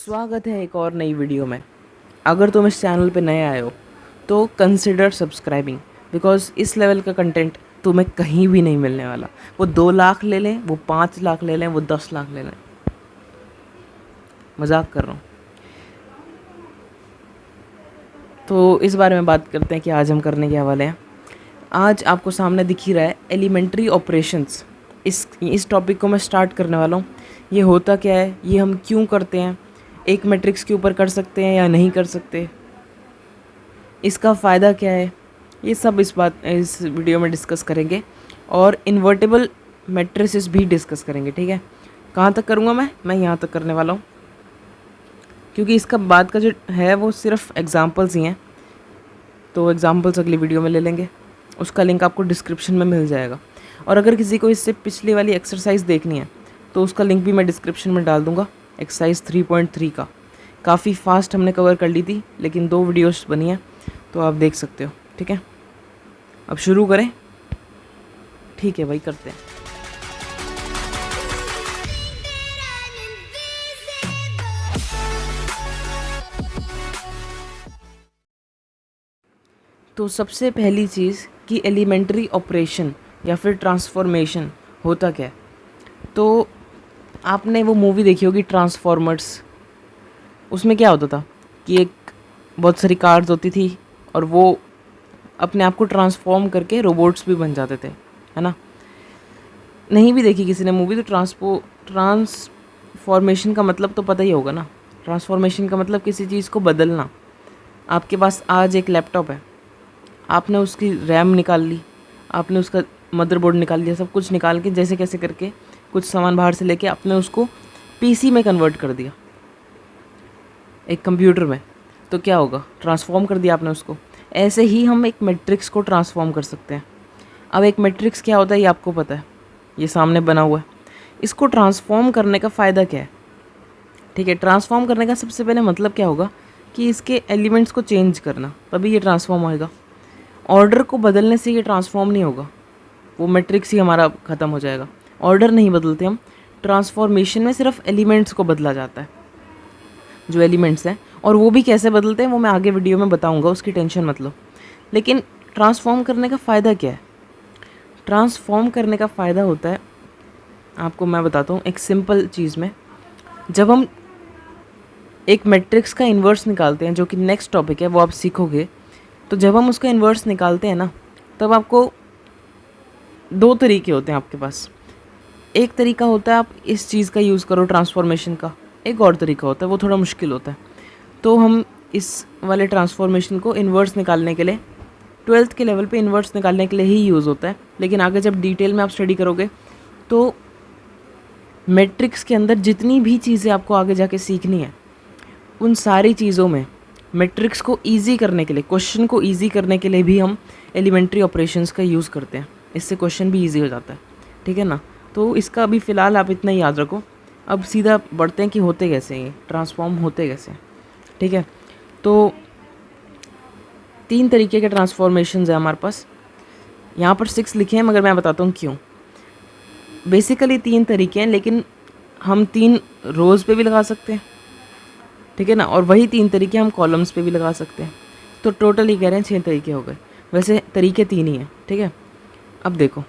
स्वागत है एक और नई वीडियो में। अगर तुम इस चैनल पे नए आए हो तो कंसिडर सब्सक्राइबिंग, बिकॉज इस लेवल का कंटेंट तुम्हें कहीं भी नहीं मिलने वाला। वो 2 लाख ले लें, वो 5 लाख ले लें, वो 10 लाख ले लें, मजाक कर रहा हूँ। तो इस बारे में बात करते हैं कि आज हम करने के वाले हैं। आज आपको सामने दिख ही रहा है एलिमेंट्री ऑपरेशंस। इस टॉपिक को मैं स्टार्ट करने वाला हूँ। ये होता क्या है, ये हम क्यों करते हैं, एक मैट्रिक्स के ऊपर कर सकते हैं या नहीं कर सकते, इसका फ़ायदा क्या है, ये सब इस वीडियो में डिस्कस करेंगे। और इन्वर्टेबल मैट्रिसेस भी डिस्कस करेंगे। ठीक है, कहाँ तक करूँगा मैं यहाँ तक करने वाला हूँ, क्योंकि इसका बाद का जो है वो सिर्फ एग्जांपल्स ही हैं। तो एग्जांपल्स अगली वीडियो में ले लेंगे, उसका लिंक आपको डिस्क्रिप्शन में मिल जाएगा। और अगर किसी को इससे पिछली वाली एक्सरसाइज देखनी है तो उसका लिंक भी मैं डिस्क्रिप्शन में डाल दूँगा। एक्सरसाइज 3.3 का काफ़ी फास्ट हमने कवर कर ली थी, लेकिन 2 वीडियोस बनी हैं तो आप देख सकते हो। ठीक है, अब शुरू करें। ठीक है भाई, करते हैं। तो सबसे पहली चीज़ कि एलिमेंट्री ऑपरेशन या फिर ट्रांसफॉर्मेशन होता क्या है। तो आपने वो मूवी देखी होगी ट्रांसफॉर्मर्स। उसमें क्या होता था कि एक बहुत सारी कार्स होती थी और वो अपने आप को ट्रांसफॉर्म करके रोबोट्स भी बन जाते थे, है ना। नहीं भी देखी किसी ने मूवी तो ट्रांसफॉर्मेशन का मतलब तो पता ही होगा ना। ट्रांसफॉर्मेशन का मतलब किसी चीज़ को बदलना। आपके पास आज एक लैपटॉप है, आपने उसकी रैम निकाल ली, आपने उसका मदरबोर्ड निकाल लिया, सब कुछ निकाल के जैसे कैसे करके कुछ सामान बाहर से लेके आपने उसको पीसी में कन्वर्ट कर दिया, एक कंप्यूटर में। तो क्या होगा, ट्रांसफॉर्म कर दिया आपने उसको। ऐसे ही हम एक मैट्रिक्स को ट्रांसफॉर्म कर सकते हैं। अब एक मैट्रिक्स क्या होता है ये आपको पता है, ये सामने बना हुआ है। इसको ट्रांसफॉर्म करने का फ़ायदा क्या है। ठीक है, ट्रांसफॉर्म करने का सबसे पहले मतलब क्या होगा कि इसके एलिमेंट्स को चेंज करना, तभी ये ट्रांसफॉर्म होएगा। ऑर्डर को बदलने से ये ट्रांसफॉर्म नहीं होगा, वो मैट्रिक्स ही हमारा ख़त्म हो जाएगा। ऑर्डर नहीं बदलते हम, ट्रांसफॉर्मेशन में सिर्फ एलिमेंट्स को बदला जाता है, जो एलिमेंट्स हैं। और वो भी कैसे बदलते हैं वो मैं आगे वीडियो में बताऊंगा, उसकी टेंशन मत लो। लेकिन ट्रांसफॉर्म करने का फ़ायदा क्या है। ट्रांसफॉर्म करने का फ़ायदा होता है, आपको मैं बताता हूँ एक सिंपल चीज़ में। जब हम एक मैट्रिक्स का इन्वर्स निकालते हैं, जो कि नेक्स्ट टॉपिक है वो आप सीखोगे, तो जब हम उसका इन्वर्स निकालते हैं ना, तब आपको 2 तरीके होते हैं आपके पास। एक तरीका होता है आप इस चीज़ का यूज़ करो ट्रांसफॉर्मेशन का, एक और तरीका होता है वो थोड़ा मुश्किल होता है। तो हम इस वाले ट्रांसफॉर्मेशन को इन्वर्स निकालने के लिए 12th के लेवल पे इन्वर्स निकालने के लिए ही यूज़ होता है। लेकिन आगे जब डिटेल में आप स्टडी करोगे तो मैट्रिक्स के अंदर जितनी भी चीज़ें आपको आगे जाके सीखनी है, उन सारी चीज़ों में मैट्रिक्स को ईजी करने के लिए, क्वेश्चन को ईजी करने के लिए भी हम एलिमेंट्री ऑपरेशंस का यूज़ करते हैं। इससे क्वेश्चन भी ईजी हो जाता है। ठीक है ना, तो इसका अभी फ़िलहाल आप इतना ही याद रखो। अब सीधा बढ़ते हैं कि होते कैसे ये ट्रांसफॉर्म होते कैसे। ठीक है, तो 3 तरीके के ट्रांसफॉर्मेशंस है हमारे पास। यहाँ पर 6 लिखे हैं, मगर मैं बताता हूँ क्यों। बेसिकली 3 तरीके हैं, लेकिन हम 3 रोज़ पे भी लगा सकते हैं। ठीक है ना, और वही 3 तरीके हम कॉलम्स पे भी लगा सकते हैं। तो टोटल ही कह रहे हैं 6 तरीके हो गए। वैसे तरीके 3 ही हैं। ठीक है, अब देखो,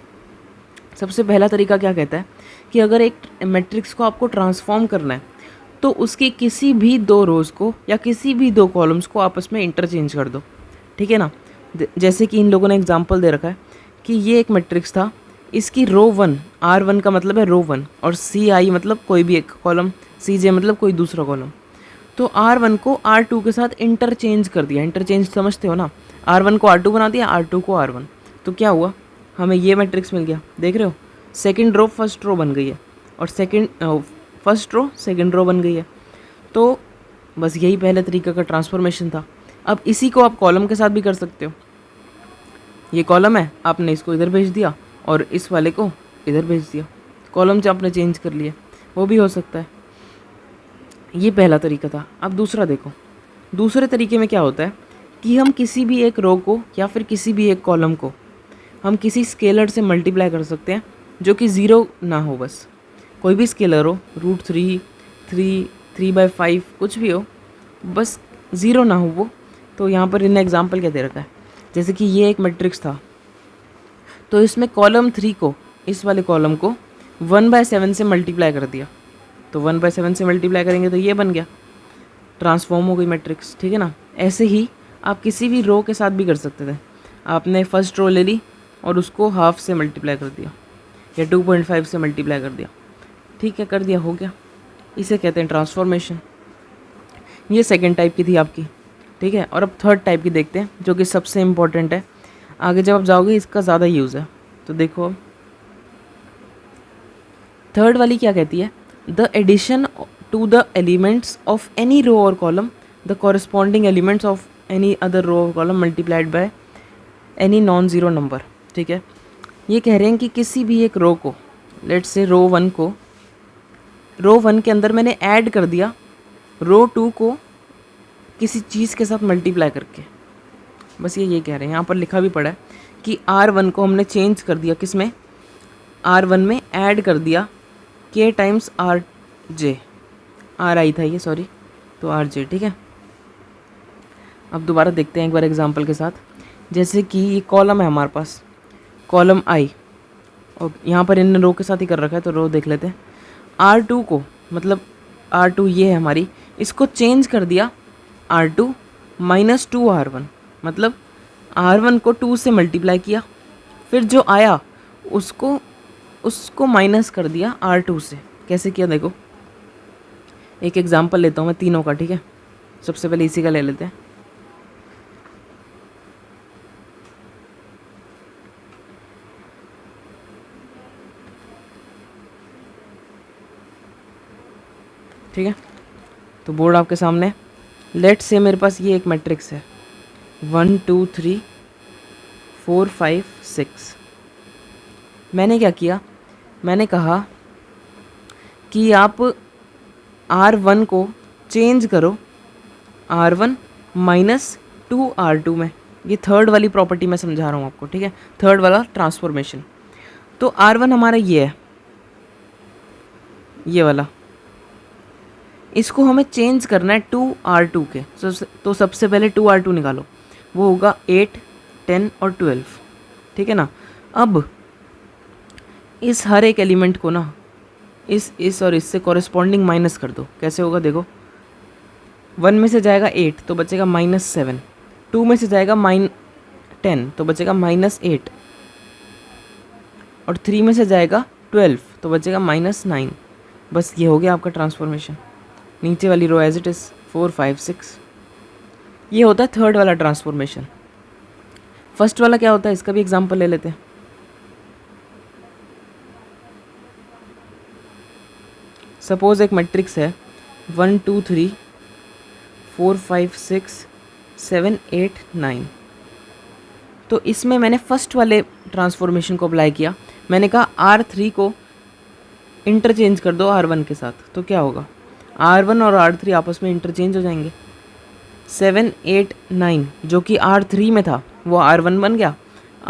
सबसे पहला तरीका क्या कहता है कि अगर एक मैट्रिक्स को आपको ट्रांसफॉर्म करना है तो उसकी किसी भी 2 रोज़ को या किसी भी 2 कॉलम्स को आपस में इंटरचेंज कर दो। ठीक है ना, जैसे कि इन लोगों ने एग्जांपल दे रखा है कि ये एक मैट्रिक्स था, इसकी रो 1, R1 का मतलब है रो 1, और CI मतलब कोई भी एक कॉलम, CJ मतलब कोई दूसरा कॉलम। तो R1 को R2 के साथ इंटरचेंज कर दिया। इंटरचेंज समझते हो ना, R1 को R2 बना दिया, R2 को R1। तो क्या हुआ, हमें ये मैट्रिक्स मिल गया। देख रहे हो, सेकंड रो फर्स्ट रो बन गई है, और फर्स्ट रो सेकंड रो बन गई है। तो बस यही पहले तरीके का ट्रांसफॉर्मेशन था। अब इसी को आप कॉलम के साथ भी कर सकते हो। ये कॉलम है, आपने इसको इधर भेज दिया और इस वाले को इधर भेज दिया, कॉलम से आपने चेंज कर लिया, वो भी हो सकता है। ये पहला तरीका था। अब दूसरा देखो, दूसरे तरीके में क्या होता है कि हम किसी भी एक रो को या फिर किसी भी एक कॉलम को हम किसी स्केलर से मल्टीप्लाई कर सकते हैं, जो कि 0 ना हो, बस कोई भी स्केलर हो, √3, 3, 3/5 कुछ भी हो, बस ज़ीरो ना हो वो। तो यहाँ पर इन्हें एग्जाम्पल क्या दे रखा है, जैसे कि ये एक मैट्रिक्स था, तो इसमें कॉलम 3 को, इस वाले कॉलम को 1/7 से मल्टीप्लाई कर दिया, तो 1/7 से मल्टीप्लाई करेंगे तो ये बन गया, ट्रांसफॉर्म हो गई मैट्रिक्स, ठीक है ना। ऐसे ही आप किसी भी रो के साथ भी कर सकते थे। आपने फर्स्ट रो ले ली और उसको हाफ से मल्टीप्लाई कर दिया या 2.5 से मल्टीप्लाई कर दिया, ठीक है, कर दिया, हो गया। इसे कहते हैं ट्रांसफॉर्मेशन। ये सेकंड टाइप की थी आपकी, ठीक है। और अब थर्ड टाइप की देखते हैं, जो कि सबसे इम्पॉर्टेंट है। आगे जब आप जाओगे इसका ज़्यादा यूज़ है, तो देखो अब थर्ड वाली क्या कहती है, the addition to the elements of any row और column the corresponding elements of any other row और column multiplied by any non zero number, ठीक है। ये कह रहे हैं कि किसी भी एक रो को, लेट्स से रो 1 को, रो 1 के अंदर मैंने ऐड कर दिया रो 2 को किसी चीज़ के साथ मल्टीप्लाई करके, बस ये कह रहे हैं। यहाँ पर लिखा भी पड़ा है कि R1 को हमने चेंज कर दिया, किस में, R1 में ऐड कर दिया K टाइम्स RJ, RI था ये, सॉरी, तो RJ, ठीक है। अब दोबारा देखते हैं एक बार एग्जांपल के साथ। जैसे कि ये कॉलम है हमारे पास, कॉलम I, और यहाँ पर इन रो के साथ ही कर रखा है, तो रो देख लेते हैं। R2 को, मतलब R2 ये है हमारी, इसको चेंज कर दिया R2 माइनस 2R1, मतलब R1 को 2 से मल्टीप्लाई किया, फिर जो आया उसको माइनस कर दिया R2 से। कैसे किया देखो, एक एग्जांपल लेता हूँ मैं तीनों का, ठीक है। सबसे पहले इसी का ले लेते हैं। ठीक है, तो बोर्ड आपके सामने। लेट से मेरे पास ये एक मैट्रिक्स है 1 2 3 4 5 6। मैंने क्या किया, मैंने कहा कि आप R1 को चेंज करो R1 माइनस 2R2 में। ये थर्ड वाली प्रॉपर्टी मैं समझा रहा हूँ आपको, ठीक है, थर्ड वाला ट्रांसफॉर्मेशन। तो R1 हमारा ये है, ये वाला, इसको हमें चेंज करना है 2R2 के। तो सबसे पहले 2R2 निकालो, वो होगा 8 10 और 12, ठीक है ना। अब इस हर एक एलिमेंट को ना इस और इससे कॉरेस्पॉन्डिंग माइनस कर दो। कैसे होगा देखो, 1 में से जाएगा 8 तो बचेगा -7, 2 में से जाएगा -10 तो बचेगा -8, और 3 में से जाएगा 12 तो बचेगा -9। बस ये हो गया आपका ट्रांसफॉर्मेशन। नीचे वाली रो एज इट इज़ 4 5 6। ये होता है थर्ड वाला ट्रांसफॉर्मेशन। फर्स्ट वाला क्या होता है, इसका भी एग्जांपल ले लेते हैं। सपोज एक मैट्रिक्स है 1 2 3 4 5 6 7 8 9। तो इसमें मैंने फर्स्ट वाले ट्रांसफॉर्मेशन को अप्लाई किया। मैंने कहा R3 को इंटरचेंज कर दो R1 के साथ, तो क्या होगा, R1 और R3 आपस में इंटरचेंज हो जाएंगे। 7 8 9 जो कि R3 में था वो R1 बन गया,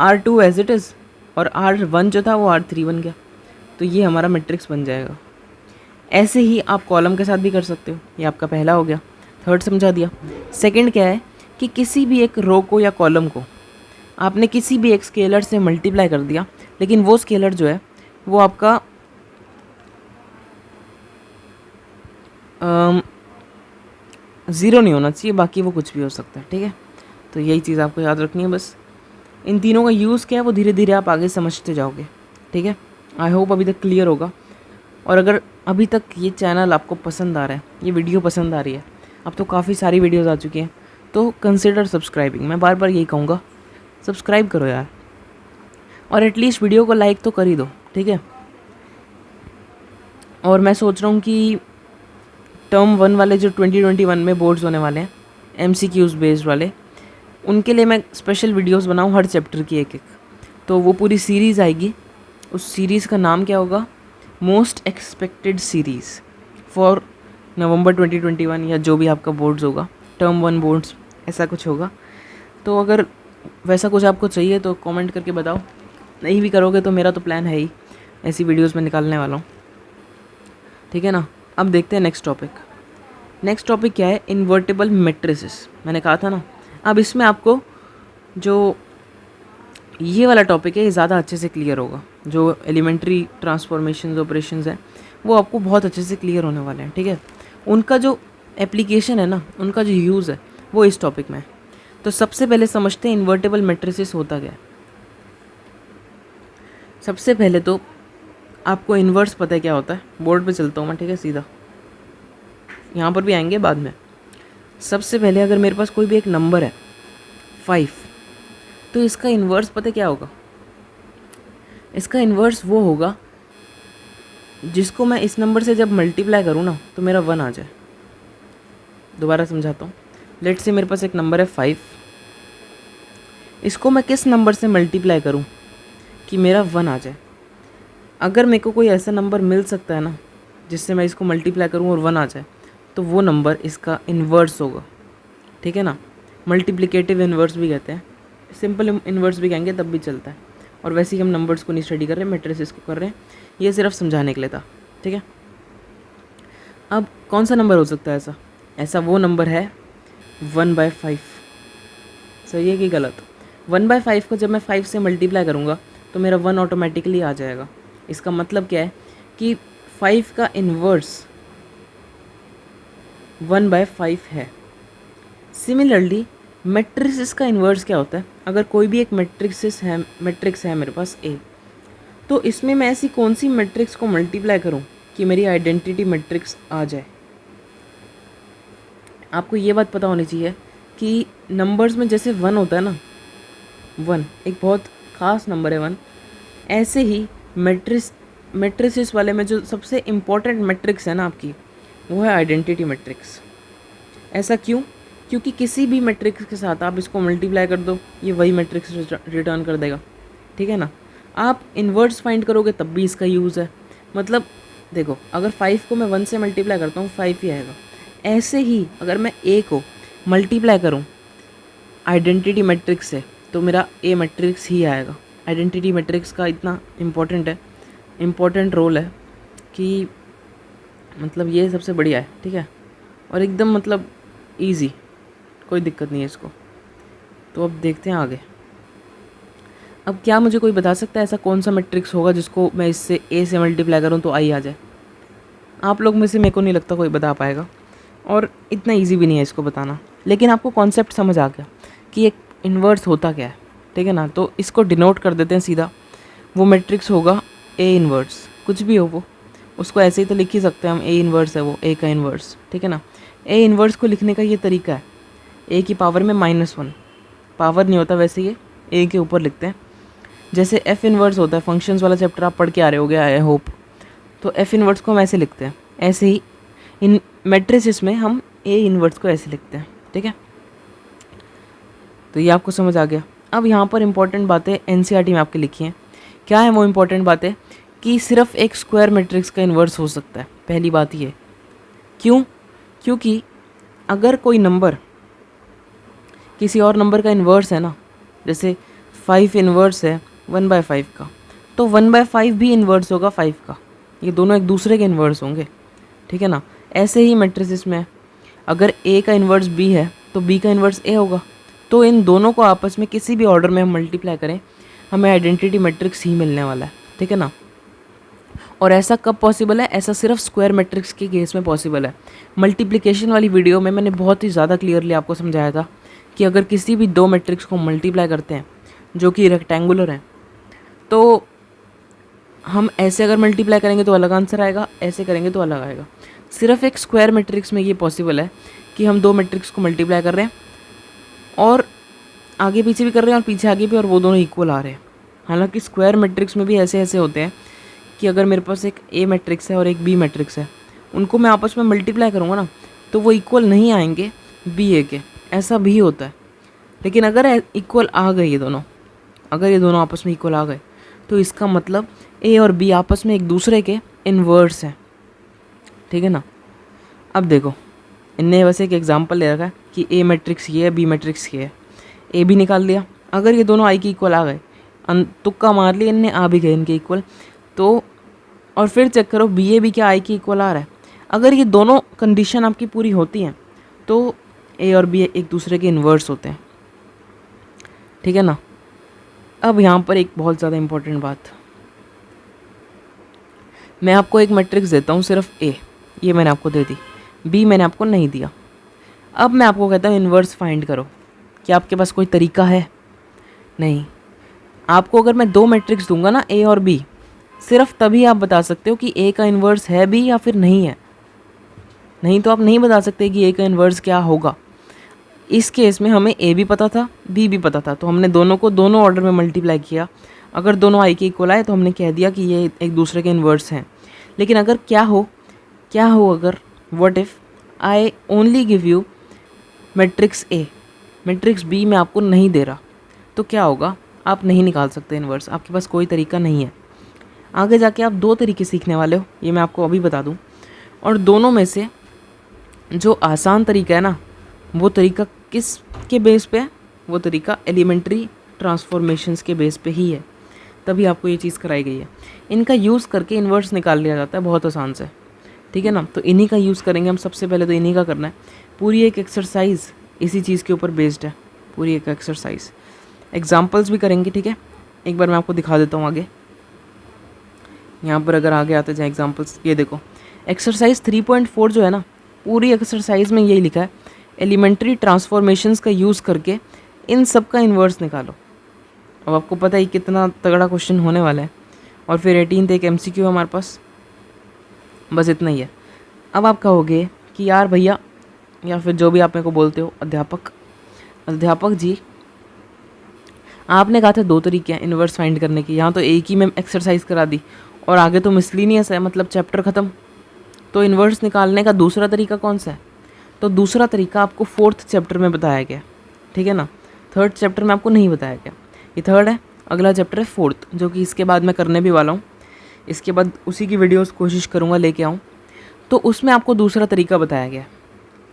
R2 एज इट इज़, और R1 जो था वो R3 बन गया। तो ये हमारा मैट्रिक्स बन जाएगा। ऐसे ही आप कॉलम के साथ भी कर सकते हो। ये आपका पहला हो गया, थर्ड समझा दिया। सेकंड क्या है कि किसी भी एक रो को या कॉलम को आपने किसी भी एक स्केलर से मल्टीप्लाई कर दिया, लेकिन वो स्केलर जो है वो आपका ज़ीरो नहीं होना चाहिए, बाकी वो कुछ भी हो सकता है, ठीक है। तो यही चीज़ आपको याद रखनी है बस। इन तीनों का यूज़ क्या है वो धीरे धीरे आप आगे समझते जाओगे, ठीक है। आई होप अभी तक क्लियर होगा। और अगर अभी तक ये चैनल आपको पसंद आ रहा है, ये वीडियो पसंद आ रही है, अब तो काफ़ी सारी वीडियोज़ आ चुकी हैं, तो कंसिडर सब्सक्राइबिंग। मैं बार बार यही कहूँगा, सब्सक्राइब करो यार, और एटलीस्ट वीडियो को लाइक तो कर ही दो, ठीक है। और मैं सोच रहा हूँ कि टर्म 1 वाले जो 2021 में बोर्ड्स होने वाले हैं, MCQs बेस्ड वाले, उनके लिए मैं स्पेशल वीडियोस बनाऊँ हर चैप्टर की एक एक। तो वो पूरी सीरीज़ आएगी। उस सीरीज़ का नाम क्या होगा, मोस्ट एक्सपेक्टेड सीरीज़ फॉर नवंबर 2021, या जो भी आपका बोर्ड्स होगा, टर्म 1 बोर्ड्स, ऐसा कुछ होगा। तो अगर वैसा कुछ आपको चाहिए तो कमेंट करके बताओ। नहीं भी करोगे तो मेरा तो प्लान है ही, ऐसी वीडियोस में निकालने वाला हूँ, ठीक है ना। अब देखते हैं नेक्स्ट टॉपिक। नेक्स्ट टॉपिक क्या है, इन्वर्टेबल मैट्रिसेस। मैंने कहा था ना, अब इसमें आपको जो ये वाला टॉपिक है ये ज़्यादा अच्छे से क्लियर होगा। जो एलिमेंट्री ट्रांसफॉर्मेशन ऑपरेशंस हैं वो आपको बहुत अच्छे से क्लियर होने वाले हैं, ठीक है। उनका जो एप्लीकेशन है ना, उनका जो यूज़ है वो इस टॉपिक में है। तो सबसे पहले समझते हैं इन्वर्टेबल मैट्रिसेस होता क्या है। सबसे पहले तो आपको इन्वर्स पता है क्या होता है, बोर्ड पे चलता हूँ मैं, ठीक है, सीधा यहाँ पर भी आएंगे बाद में। सबसे पहले अगर मेरे पास कोई भी एक नंबर है 5, तो इसका इन्वर्स पता है क्या होगा। इसका इन्वर्स वो होगा जिसको मैं इस नंबर से जब मल्टीप्लाई करूँ ना तो मेरा 1 आ जाए। दोबारा समझाता हूँ। लेट्स से मेरे पास एक नंबर है 5, इसको मैं किस नंबर से मल्टीप्लाई करूँ कि मेरा 1 आ जाए। अगर मेरे को कोई ऐसा नंबर मिल सकता है ना जिससे मैं इसको मल्टीप्लाई करूँ और 1 आ जाए, तो वो नंबर इसका इन्वर्स होगा, ठीक है ना। मल्टीप्लिकेटिव इन्वर्स भी कहते हैं, सिंपल इन्वर्स भी कहेंगे तब भी चलता है। और वैसे ही हम नंबर्स को नहीं स्टडी कर रहे हैं, मैट्रिसेस को कर रहे हैं, ये सिर्फ समझाने के लिए था, ठीक है। अब कौन सा नंबर हो सकता है ऐसा? ऐसा वो नंबर है 1/5। सही है कि गलत? 1/5 को जब मैं 5 से मल्टीप्लाई करूँगा तो मेरा 1 ऑटोमेटिकली आ जाएगा। इसका मतलब क्या है कि 5 का इन्वर्स 1/5 है। सिमिलरली मैट्रिक्स का इन्वर्स क्या होता है? अगर कोई भी एक मैट्रिक्स है मेरे पास A, तो इसमें मैं ऐसी कौन सी मैट्रिक्स को मल्टीप्लाई करूं कि मेरी आइडेंटिटी मैट्रिक्स आ जाए। आपको ये बात पता होनी चाहिए कि नंबर्स में जैसे 1 होता है ना, 1 एक बहुत ख़ास नंबर है 1, ऐसे ही मैट्रिसेस वाले में जो सबसे इम्पॉर्टेंट मैट्रिक्स है ना आपकी, वो है आइडेंटिटी मैट्रिक्स। ऐसा क्यों? क्योंकि किसी भी मैट्रिक्स के साथ आप इसको मल्टीप्लाई कर दो, ये वही मैट्रिक्स रिटर्न कर देगा, ठीक है ना। आप इन्वर्स फाइंड करोगे तब भी इसका यूज़ है। मतलब देखो, अगर 5 को मैं 1 से मल्टीप्लाई करता हूँ 5 ही आएगा। ऐसे ही अगर मैं A को मल्टीप्लाई करूँ आइडेंटिटी मैट्रिक्स से तो मेरा A मैट्रिक्स ही आएगा। आइडेंटिटी मैट्रिक्स का इतना इम्पोर्टेंट रोल है कि मतलब ये सबसे बढ़िया है, ठीक है, और एकदम मतलब ईजी, कोई दिक्कत नहीं है इसको। तो अब देखते हैं आगे। अब क्या मुझे कोई बता सकता है ऐसा कौन सा मैट्रिक्स होगा जिसको मैं इससे A से मल्टीप्लाई करूँ तो I आ जाए? आप लोग में से मेरे को नहीं लगता कोई बता पाएगा, और इतना इजी भी नहीं है इसको बताना, लेकिन आपको कॉन्सेप्ट समझ आ गया कि एक इन्वर्स होता क्या है, ठीक है ना। तो इसको डिनोट कर देते हैं सीधा। वो मैट्रिक्स होगा A इन्वर्स, कुछ भी हो वो, उसको ऐसे ही तो लिख ही सकते हैं हम, A इन्वर्स है वो, A का इन्वर्स, ठीक है ना। A इन्वर्स को लिखने का ये तरीका है, A की पावर में -1, पावर नहीं होता वैसे, ये A के ऊपर लिखते हैं। जैसे F इन्वर्स होता है, फंक्शंस वाला चैप्टर आप पढ़ के आ रहे होगे आई होप, तो F इन्वर्स को हम ऐसे लिखते हैं। ऐसे ही इन मैट्रिसेस में हम A इन्वर्स को ऐसे लिखते हैं, ठीक है। तो ये आपको समझ आ गया। अब यहाँ पर इंपॉर्टेंट बातें NCERT में आपके लिखी हैं। क्या है वो इम्पॉर्टेंट बातें? कि सिर्फ एक स्क्वायर मैट्रिक्स का इन्वर्स हो सकता है, पहली बात ये। क्यों? क्योंकि अगर कोई नंबर किसी और नंबर का इन्वर्स है ना, जैसे 5 इन्वर्स है 1/5 का, तो 1/5 भी इन्वर्स होगा 5 का, ये दोनों एक दूसरे के इन्वर्स होंगे, ठीक है ना। ऐसे ही मैट्रिसेस में अगर A का इन्वर्स B है तो B का इन्वर्स A होगा, तो इन दोनों को आपस में किसी भी ऑर्डर में हम मल्टीप्लाई करें हमें आइडेंटिटी मैट्रिक्स ही मिलने वाला है, ठीक है ना। और ऐसा कब पॉसिबल है? ऐसा सिर्फ स्क्वायर मैट्रिक्स के केस में पॉसिबल है। मल्टीप्लिकेशन वाली वीडियो में मैंने बहुत ही ज़्यादा क्लियरली आपको समझाया था कि अगर किसी भी दो मैट्रिक्स को मल्टीप्लाई करते हैं जो कि रेक्टेंगुलर हैं, तो हम ऐसे अगर मल्टीप्लाई करेंगे तो अलग आंसर आएगा, ऐसे करेंगे तो अलग आएगा। सिर्फ एक स्क्वायर मैट्रिक्स में ये पॉसिबल है कि हम दो मैट्रिक्स को मल्टीप्लाई कर रहे हैं और आगे पीछे भी कर रहे हैं और पीछे आगे भी, और वो दोनों इक्वल आ रहे हैं। हालांकि स्क्वायर मैट्रिक्स में भी ऐसे ऐसे होते हैं कि अगर मेरे पास एक A मैट्रिक्स है और एक B मैट्रिक्स है, उनको मैं आपस में मल्टीप्लाई करूँगा ना तो वो इक्वल नहीं आएंगे B A के, ऐसा भी होता है। लेकिन अगर इक्वल आ गए ये दोनों, अगर ये दोनों आपस में इक्वल आ गए तो इसका मतलब A और B आपस में एक दूसरे के इन्वर्स हैं, ठीक है ना। अब देखो, इनने वैसे एक एग्जांपल ले रखा है कि A मैट्रिक्स ये है, B मैट्रिक्स ये है, A भी निकाल लिया। अगर ये दोनों I के इक्वल आ गए, तुक्का मार लिया इनने, आ भी गए इनके इक्वल, तो और फिर चेक करो B A भी क्या I के इक्वल आ रहा है। अगर ये दोनों कंडीशन आपकी पूरी होती हैं तो ए और बी एक दूसरे के इन्वर्स होते हैं, ठीक है ना। अब यहाँ पर एक बहुत ज़्यादा इम्पोर्टेंट बात, मैं आपको एक मैट्रिक्स देता हूँ सिर्फ ए, ये मैंने आपको दे दी, बी मैंने आपको नहीं दिया। अब मैं आपको कहता हूँ इन्वर्स फाइंड करो। क्या आपके पास कोई तरीका है? नहीं। आपको अगर मैं दो मैट्रिक्स दूंगा ना, ए और बी, सिर्फ तभी आप बता सकते हो कि ए का इन्वर्स है बी या फिर नहीं है। नहीं तो आप नहीं बता सकते कि ए का इन्वर्स क्या होगा। इस केस में हमें ए भी पता था, बी भी पता था, तो हमने दोनों को दोनों ऑर्डर में मल्टीप्लाई किया। अगर दोनों आई के इक्वल आए तो हमने कह दिया कि ये एक दूसरे के इन्वर्स हैं। लेकिन अगर क्या हो अगर what if I only give you matrix A, matrix B मैं आपको नहीं दे रहा, तो क्या होगा? आप नहीं निकाल सकते इन्वर्स, आपके पास कोई तरीका नहीं है। आगे जाके आप दो तरीके सीखने वाले हो, ये मैं आपको अभी बता दूं। और दोनों में से जो आसान तरीका है ना, वो तरीका किस के बेस पे है? वो तरीका एलिमेंट्री ट्रांसफॉर्मेशंस के बेस पे ही है, तभी आपको ये चीज़ कराई गई है। इनका यूज़ करके इन्वर्स निकाल लिया जाता है बहुत आसान से, ठीक है ना। तो इन्हीं का यूज़ करेंगे हम, सबसे पहले तो इन्हीं का करना है। पूरी एक एक्सरसाइज इसी चीज़ के ऊपर बेस्ड है, पूरी एक एक्सरसाइज। एग्जाम्पल्स भी करेंगे, ठीक है। एक बार मैं आपको दिखा देता हूँ आगे, यहाँ पर अगर आगे आते जाए एग्जाम्पल्स। ये देखो एक्सरसाइज 3.4 जो है ना, पूरी एक्सरसाइज में यही लिखा है, एलिमेंट्री ट्रांसफॉर्मेशंस का यूज़ करके इन सब का इन्वर्स निकालो। अब आपको पता ही कितना तगड़ा क्वेश्चन होने वाला है। और फिर 18th एक MCQ है हमारे पास, बस इतना ही है। अब आप कहोगे कि यार भैया, या फिर जो भी आप मेरे को बोलते हो, अध्यापक जी, आपने कहा था दो तरीके हैं इन्वर्स फाइंड करने के, यहाँ तो एक ही में एक्सरसाइज करा दी और आगे तो मिसलिनियस है, मतलब चैप्टर ख़त्म। तो इन्वर्स निकालने का दूसरा तरीका कौन सा है? तो दूसरा तरीका आपको 4th चैप्टर में बताया गया, ठीक है ना। 3rd चैप्टर में आपको नहीं बताया गया, ये 3rd है, अगला चैप्टर है 4th, जो कि इसके बाद मैं करने भी वाला हूँ। इसके बाद उसी की वीडियोस कोशिश करूँगा लेके आऊँ, तो उसमें आपको दूसरा तरीका बताया गया।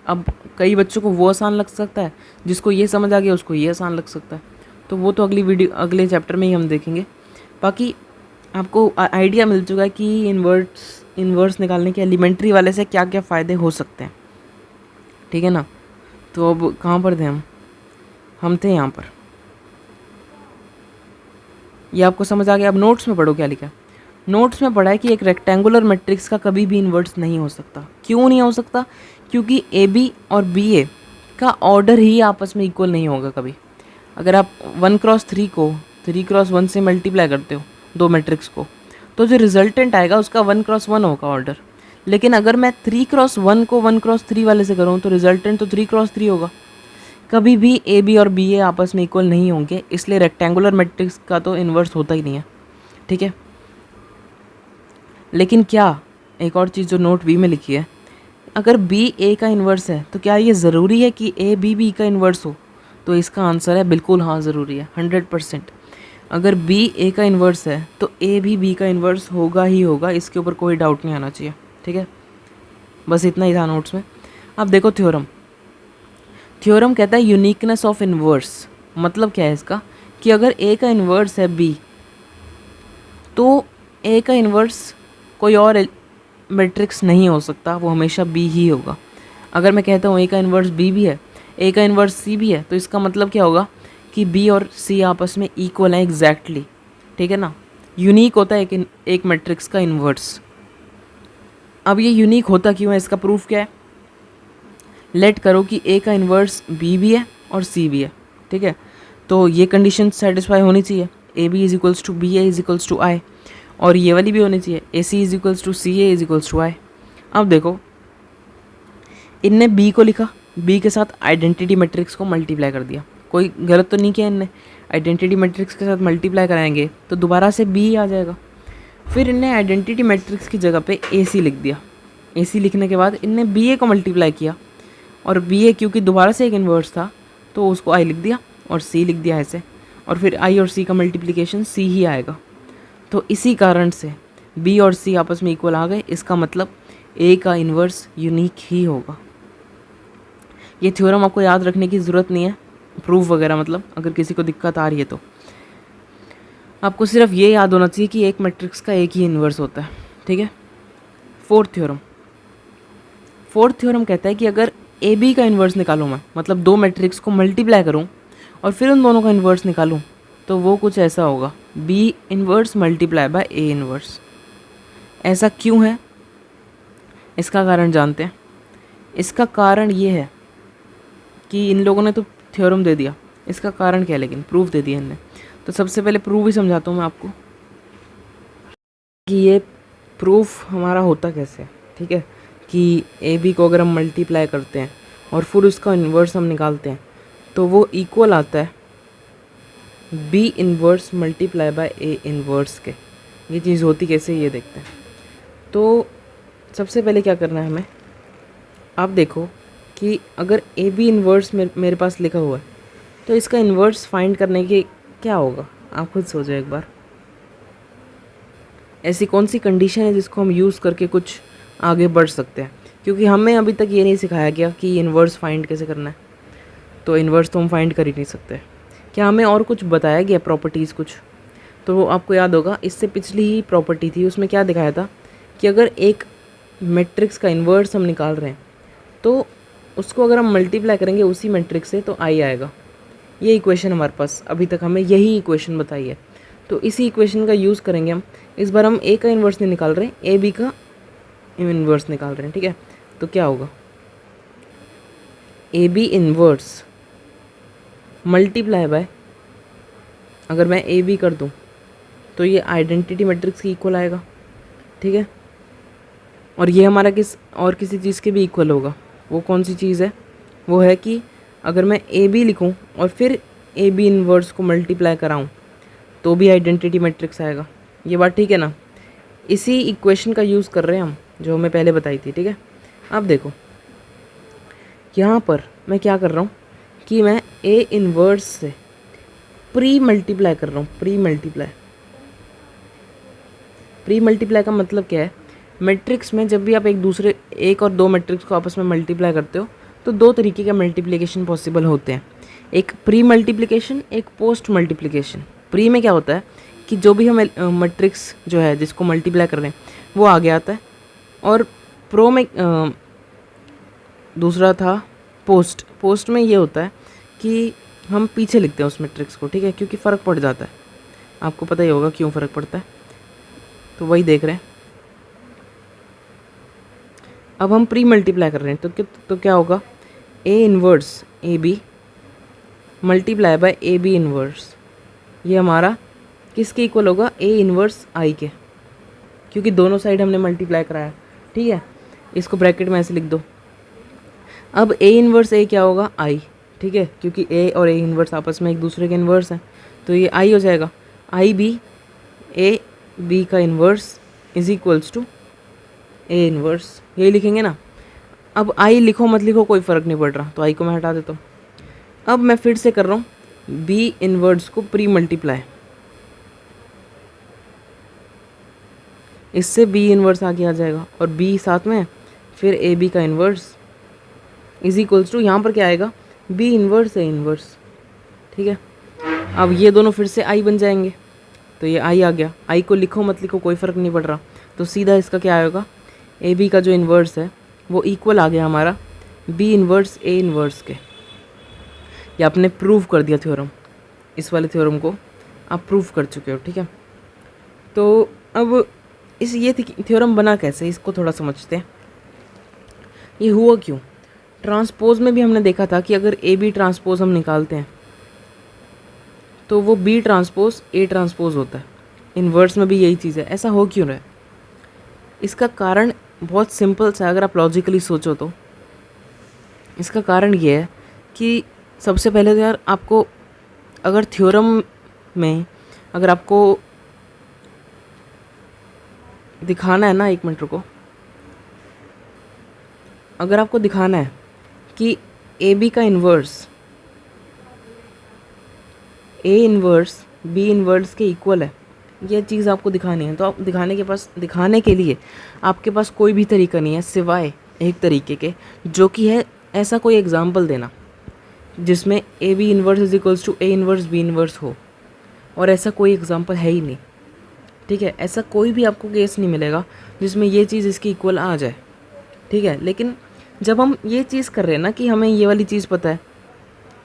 अब कई बच्चों को वो आसान लग सकता है, जिसको ये समझ आ गया उसको ये आसान लग सकता है, तो वो तो अगले चैप्टर में ही हम देखेंगे। बाकी आपको आइडिया मिल चुका है कि इन्वर्स निकालने के एलिमेंट्री वाले से क्या क्या फ़ायदे हो सकते हैं, ठीक है ना। तो अब कहाँ पर थे हम थे यहाँ पर, ये आपको समझ आ गया। अब नोट्स में पढ़ो क्या लिखा है। नोट्स में पढ़ा है कि एक रेक्टेंगुलर मैट्रिक्स का कभी भी इन्वर्स नहीं हो सकता। क्यों नहीं हो सकता? क्योंकि ए बी और बी ए का ऑर्डर ही आपस में इक्वल नहीं होगा कभी। अगर आप 1x3 को 3x1 से मल्टीप्लाई करते हो दो मैट्रिक्स को, तो जो रिजल्टेंट आएगा उसका 1x1 होगा ऑर्डर। लेकिन अगर मैं 3x1 को 1x3 वाले से करूँ तो रिजल्टेंट तो 3x3 होगा। कभी भी ए बी और बी ए आपस में इक्वल नहीं होंगे, इसलिए रेक्टेंगुलर मैट्रिक्स का तो इन्वर्स होता ही नहीं है, ठीक है। लेकिन क्या, एक और चीज़ जो नोट बी में लिखी है, अगर बी ए का इन्वर्स है तो क्या ये ज़रूरी है कि ए बी का इन्वर्स हो? तो इसका आंसर है बिल्कुल हाँ, ज़रूरी है, 100%। अगर बी ए का इन्वर्स है तो ए भी बी का इन्वर्स होगा ही होगा, इसके ऊपर कोई डाउट नहीं आना चाहिए, ठीक है। बस इतना ही था नोट्स में। अब देखो थ्योरम कहता है यूनिकनेस ऑफ इन्वर्स। मतलब क्या है इसका, कि अगर ए का इन्वर्स है बी, तो ए का इन्वर्स कोई और मैट्रिक्स नहीं हो सकता, वो हमेशा बी ही होगा। अगर मैं कहता हूँ ए का इन्वर्स बी भी है, ए का इन्वर्स सी भी है, तो इसका मतलब क्या होगा कि बी और सी आपस में इक्वल हैं एग्जैक्टली, ठीक है ना। यूनिक होता है एक मैट्रिक्स का इन्वर्स। अब ये यूनिक होता क्यों है, इसका प्रूफ क्या है? लेट करो कि ए का इन्वर्स बी भी है और सी भी है, ठीक है। तो ये कंडीशन सेटिस्फाई होनी चाहिए, A B is equals to B A is equals to I, और ये वाली भी होनी चाहिए, A C is equals to C A is equals to I. अब देखो, इनने बी को लिखा, बी के साथ आइडेंटिटी मैट्रिक्स को मल्टीप्लाई कर दिया। कोई गलत तो नहीं किया इनने, आइडेंटिटी मैट्रिक्स के साथ मल्टीप्लाई कराएंगे तो दोबारा से बी आ जाएगा। फिर इनने आइडेंटिटी मैट्रिक्स की जगह पे ए सी लिख दिया। ए सी लिखने के बाद इनने बी ए को मल्टीप्लाई किया, और बी ए क्योंकि दोबारा से एक इन्वर्स था तो उसको आई लिख दिया और सी लिख दिया ऐसे, और फिर आई और सी का मल्टीप्लिकेशन सी ही आएगा। तो इसी कारण से बी और सी आपस में इक्वल आ गए, इसका मतलब ए का इन्वर्स यूनिक ही होगा। ये थ्योरम आपको याद रखने की ज़रूरत नहीं है, प्रूफ वगैरह, मतलब अगर किसी को दिक्कत आ रही है तो आपको सिर्फ ये याद होना चाहिए कि एक मैट्रिक्स का एक ही इन्वर्स होता है, ठीक है। 4th थ्योरम, फोर्थ थ्योरम कहता है कि अगर ए बी का इन्वर्स निकालूँ मैं, मतलब दो मैट्रिक्स को मल्टीप्लाई करूँ और फिर उन दोनों का इन्वर्स निकालूँ, तो वो कुछ ऐसा होगा, B inverse multiply by A inverse. ऐसा क्यों है, इसका कारण जानते हैं। इसका कारण ये है कि इन लोगों ने तो थ्योरम दे दिया, इसका कारण क्या है, लेकिन प्रूफ दे दिया इनने। तो सबसे पहले प्रूफ ही समझाता हूँ मैं आपको कि ये प्रूफ हमारा होता कैसे है। ठीक है, कि ए बी को अगर हम मल्टीप्लाई करते हैं और फिर उसका इन्वर्स हम निकालते हैं तो वो इक्वल आता है B inverse multiply by A inverse के। ये चीज़ होती कैसे, ये देखते हैं। तो सबसे पहले क्या करना है हमें, आप देखो कि अगर ए बी इन्वर्स मेरे पास लिखा हुआ है तो इसका इन्वर्स फाइंड करने के क्या होगा, आप खुद सोचो एक बार। ऐसी कौन सी कंडीशन है जिसको हम यूज़ करके कुछ आगे बढ़ सकते हैं, क्योंकि हमें अभी तक ये नहीं सिखाया गया कि इन्वर्स फाइंड कैसे करना है। तो इन्वर्स तो हम फाइंड कर ही नहीं सकते। क्या हमें और कुछ बताया गया, प्रॉपर्टीज़ कुछ? तो वो आपको याद होगा, इससे पिछली ही प्रॉपर्टी थी, उसमें क्या दिखाया था कि अगर एक मैट्रिक्स का इन्वर्स हम निकाल रहे हैं तो उसको अगर हम मल्टीप्लाई करेंगे उसी मैट्रिक्स से तो आई आएगा। ये इक्वेशन हमारे पास अभी तक हमें यही इक्वेशन बताई है, तो इसी इक्वेशन का यूज़ करेंगे हम। इस बार हम ए का इन्वर्स नहीं निकाल रहे हैं, ए बी का इन्वर्स निकाल रहे हैं। ठीक है, तो क्या होगा, A B inverse multiply by, अगर मैं ए बी कर दूं तो ये आइडेंटिटी मैट्रिक्स की इक्वल आएगा। ठीक है, और ये हमारा किस और किसी चीज़ के भी इक्वल होगा। वो कौन सी चीज़ है, वो है कि अगर मैं ए बी लिखूँ और फिर ए बी इन्वर्स को मल्टीप्लाई कराऊँ तो भी आइडेंटिटी मैट्रिक्स आएगा। ये बात ठीक है ना? इसी इक्वेशन का यूज़ कर रहे हैं हम, जो हमें पहले बताई थी। ठीक है, अब देखो यहाँ पर मैं क्या कर रहा हूँ कि मैं ए इन्वर्स से प्री मल्टीप्लाई कर रहा हूँ। प्री मल्टीप्लाई का मतलब क्या है, मैट्रिक्स में जब भी आप एक और दो मैट्रिक्स को आपस में मल्टीप्लाई करते हो तो दो तरीके के मल्टीप्लिकेशन पॉसिबल होते हैं, एक प्री मल्टीप्लिकेशन, एक पोस्ट मल्टीप्लिकेशन। प्री में क्या होता है कि जो भी हम मैट्रिक्स जो है जिसको मल्टीप्लाई कर रहे हैं वो आगे आता है, और प्रो में दूसरा था पोस्ट। पोस्ट में ये होता है कि हम पीछे लिखते हैं उस मैट्रिक्स को। ठीक है, क्योंकि फ़र्क पड़ जाता है, आपको पता ही होगा क्यों फ़र्क पड़ता है, तो वही देख रहे हैं। अब हम प्री मल्टीप्लाई कर रहे हैं तो क्या होगा, A inverse A B multiply by A B inverse. ये हमारा किसके इक्वल होगा, ए इन्वर्स आई के, क्योंकि दोनों साइड हमने मल्टीप्लाई कराया। ठीक है, इसको ब्रैकेट में ऐसे लिख दो। अब ए इन्वर्स ए क्या होगा, आई। ठीक है, क्योंकि ए और ए इन्वर्स आपस में एक दूसरे के इन्वर्स हैं, तो ये आई हो जाएगा। आई बी ए बी का inverse is equals to A inverse, यही लिखेंगे ना। अब आई लिखो मत लिखो कोई फ़र्क नहीं पड़ रहा, तो आई को मैं हटा देता हूँ। अब मैं फिर से कर रहा हूँ बी इन्वर्स को प्री मल्टीप्लाई, इससे बी इन्वर्स आगे आ जाएगा और बी साथ में, फिर ए बी का इन्वर्स इज इक्वल्स टू, यहाँ पर क्या आएगा, बी इन्वर्स ए इन्वर्स। ठीक है, अब ये दोनों फिर से आई बन जाएंगे, तो ये आई आ गया। आई को लिखो मत लिखो कोई फ़र्क नहीं पड़ रहा, तो सीधा इसका क्या आएगा, ए बी का जो इन्वर्स है वो इक्वल आ गया हमारा बी इन्वर्स ए इन्वर्स के। ये आपने प्रूव कर दिया थ्योरम, इस वाले थ्योरम को आप प्रूव कर चुके हो। ठीक है, तो अब ये थ्योरम बना कैसे, इसको थोड़ा समझते हैं। ये हुआ क्यों, ट्रांसपोज में भी हमने देखा था कि अगर ए बी ट्रांसपोज हम निकालते हैं तो वो बी ट्रांसपोज ए ट्रांसपोज होता है। इन्वर्स में भी यही चीज़ है। ऐसा हो क्यों रहा है, इसका कारण बहुत सिंपल सा, अगर आप लॉजिकली सोचो तो इसका कारण ये है कि सबसे पहले तो यार आपको अगर थ्योरम में अगर आपको दिखाना है ना, एक मिनट रुको, अगर आपको दिखाना है कि ए बी का इन्वर्स ए इन्वर्स बी इन्वर्स के इक्वल है, यह चीज़ आपको दिखानी है, तो आप दिखाने के लिए आपके पास कोई भी तरीका नहीं है सिवाय एक तरीके के, जो कि है ऐसा कोई एग्जाम्पल देना जिसमें A B inverse is equals to A inverse B inverse हो, और ऐसा कोई एग्जाम्पल है ही नहीं। ठीक है, ऐसा कोई भी आपको केस नहीं मिलेगा जिसमें ये चीज़ इसकी इक्वल आ जाए। ठीक है, लेकिन जब हम ये चीज़ कर रहे हैं ना कि हमें ये वाली चीज़ पता है,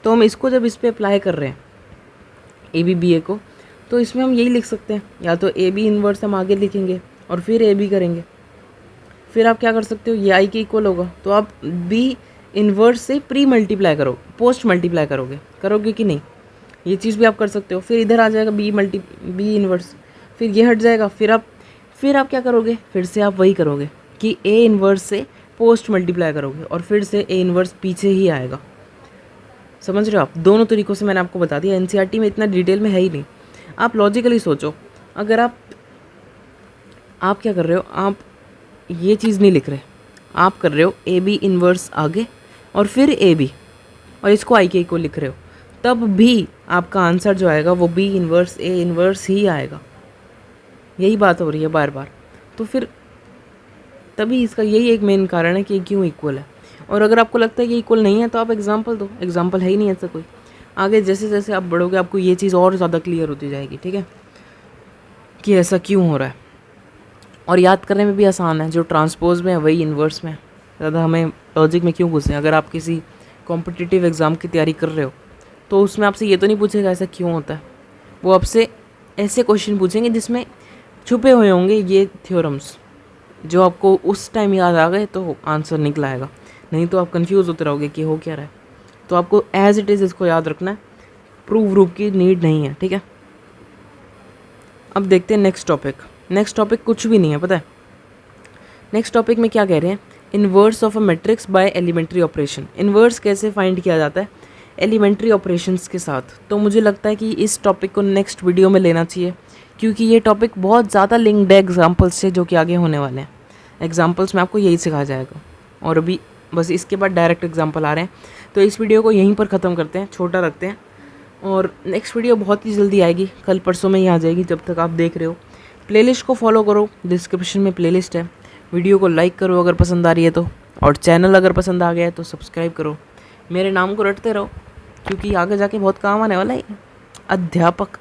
तो हम इसको जब इस पे अप्लाई कर रहे हैं ए बी बी ए को, तो इसमें हम यही लिख सकते हैं, या तो ए बी इन्वर्स हम आगे लिखेंगे और फिर ए बी करेंगे। फिर आप क्या कर सकते हो, ये आई के इक्वल होगा तो आप बी इन्वर्स से प्री मल्टीप्लाई करो, पोस्ट मल्टीप्लाई करोगे कि नहीं, ये चीज़ भी आप कर सकते हो। फिर इधर आ जाएगा बी इन्वर्स, फिर ये हट जाएगा, फिर आप क्या करोगे, फिर से आप वही करोगे कि ए इन्वर्स से पोस्ट मल्टीप्लाई करोगे और फिर से ए इन्वर्स पीछे ही आएगा। समझ रहे हो आप? दोनों तरीक़ों से मैंने आपको बता दिया, एनसीईआरटी में इतना डिटेल में है ही नहीं। आप लॉजिकली सोचो, अगर आप क्या कर रहे हो, आप ये चीज़ नहीं लिख रहे, आप कर रहे हो ए बी इन्वर्स आगे और फिर ए बी और इसको आई के इक्वल लिख रहे हो, तब भी आपका आंसर जो आएगा वो बी इन्वर्स ए इन्वर्स ही आएगा। यही बात हो रही है बार बार। तो फिर तभी इसका यही एक मेन कारण है कि क्यों इक्वल है। और अगर आपको लगता है कि इक्वल नहीं है तो आप एग्जांपल दो, एग्जांपल है ही नहीं ऐसा कोई। आगे जैसे जैसे आप बढ़ोगे आपको ये चीज़ और ज़्यादा क्लियर होती जाएगी, ठीक है, कि ऐसा क्यों हो रहा है। और याद करने में भी आसान है, जो ट्रांसपोज में है वही इन्वर्स में है। ज़्यादा हमें लॉजिक में क्यों घुसे। अगर आप किसी कॉम्पिटिटिव एग्ज़ाम की तैयारी कर रहे हो तो उसमें आपसे ये तो नहीं पूछेगा ऐसा क्यों होता है, वो आपसे ऐसे क्वेश्चन पूछेंगे जिसमें छुपे हुए होंगे ये थ्योरम्स, जो आपको उस टाइम याद आ गए तो आंसर निकल आएगा, नहीं तो आप कंफ्यूज होते रहोगे कि हो क्या रहा है। तो आपको एज इट इज़ इसको याद रखना है, प्रूफ की नीड नहीं है, ठीक है। अब देखते हैं नेक्स्ट टॉपिक। नेक्स्ट टॉपिक कुछ भी नहीं है, पता है नेक्स्ट टॉपिक में क्या कह रहे हैं, inverse of a matrix by elementary operation. Inverse कैसे फाइंड किया जाता है एलिमेंट्री ऑपरेशंस के साथ। तो मुझे लगता है कि इस टॉपिक को नेक्स्ट वीडियो में लेना चाहिए, क्योंकि ये टॉपिक बहुत ज़्यादा लिंक्ड है एग्जाम्पल्स से जो कि आगे होने वाले हैं। एग्जाम्पल्स में आपको यही सिखाया जाएगा, और अभी बस इसके बाद डायरेक्ट एग्जाम्पल आ रहे हैं। तो इस वीडियो को यहीं पर ख़त्म करते हैं, छोटा रखते हैं, और नेक्स्ट वीडियो बहुत ही जल्दी आएगी, कल परसों में ही आ जाएगी। जब तक आप देख रहे हो प्लेलिस्ट को फॉलो करो, डिस्क्रिप्शन में प्लेलिस्ट है। वीडियो को लाइक करो अगर पसंद आ रही है तो, और चैनल अगर पसंद आ गया है तो सब्सक्राइब करो। मेरे नाम को रटते रहो, क्योंकि आगे जाके बहुत काम आने वाला है अध्यापक।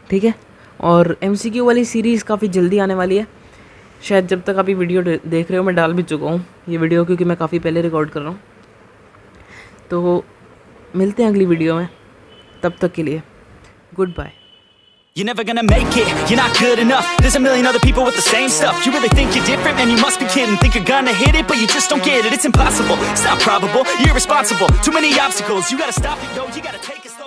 ठीक है। और MCQ वाली सीरीज़ काफ़ी जल्दी आने वाली है, शायद जब तक आप ये वीडियो देख रहे हो मैं डाल भी चुका हूँ ये वीडियो, क्योंकि मैं काफ़ी पहले रिकॉर्ड कर रहा हूँ। तो मिलते हैं अगली वीडियो में, तब तक के लिए goodbye. You're never gonna make it, you're not good enough. There's a million other people with the same stuff. You really think you're different? Man, you must be kidding. Think you're gonna hit it, but you just don't get it. It's impossible, it's not probable, you're irresponsible. Too many obstacles, you gotta stop it, yo, you gotta take a step.